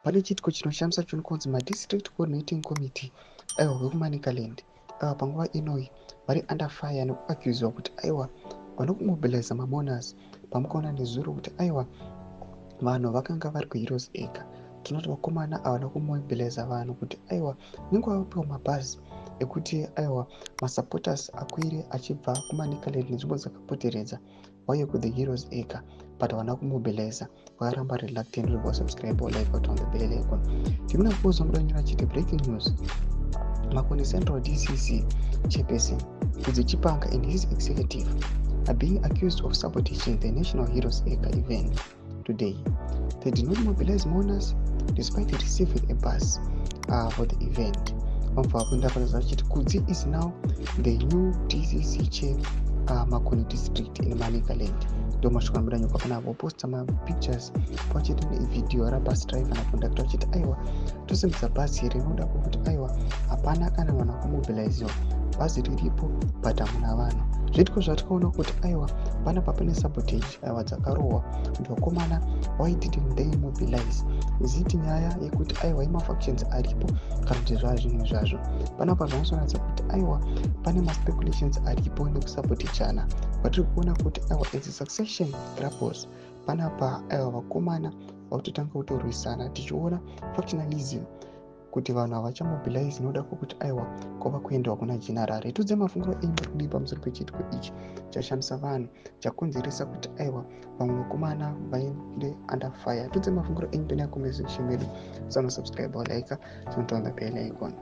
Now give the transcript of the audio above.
pane chiitiko chinoshamisa chinokunzi madistrict coordinating committee aiwa vekuManicaland panguva inoi vari under fire nekuaccuswa kuti aiwa vano kumobiliza mamoners pamukaona nezuro kuti aiwa vanhu vakanga vari kuheroes acre. Tinoti vakomana havana kumobiliza vanhu kuti aiwa nenguva vapiwa mabhazi ekuti aiwa masupporters akwire achibva kuManicaland nenzvimbo dzakapoteredza vauye kuthe heroes acre, but havana kumobiliza, vakaramba reluctant. Rega subscribe or like button on the bell icon. Timuna kuuza mudanyira chiti breaking news. Makoni Central DCC chairperson Kudzi Chipanga and his executive are being accused of sabotaging the National Heroes Acre event today. They did not mobilize mourners despite receiving a bus for the event. Kudzi is now the new DCC chair Makoni district in Manicaland. Domashwa mudanyuka pana voposta mapictures pachete nevidhiyo rabus driver naconductor vachiti aiwa tosimbisa bhazi rinoda kuti aiwa hapana kana vanhu vakumobiliziwa, bhazi riripo but hamuna vanhu. Zviitiko zvatikaona kuti aiwa panapa pane sabotage aiwa dzakarohwa kuti vakomana why didn't they mobilize. Ziti nyaya yekuti aiwa imafactions aripo kana kuti zvaa zvinhu zvazvo. Panapa zvanosonatsa kuti aiwa pane maspeculations aripo nekusabotachana. Vatiri kuona kuti aiwa as a succession rappers panapa aiwa vakomana vakutotanga kutorwisana, tichiona factionalism kuti vanhu havachamobilize noda kwokuti aiwa kwava kuendawa kuna general. Tudze mafunguro enyu kudii pamusoro pechiitiko ichi chashamisa vanhu chakonzeresa kuti aiwa vamwe vakomana vaende under fire. Tudze mafunguro enyu penya comment section medu. Subscribe or like, turn on the bell icon.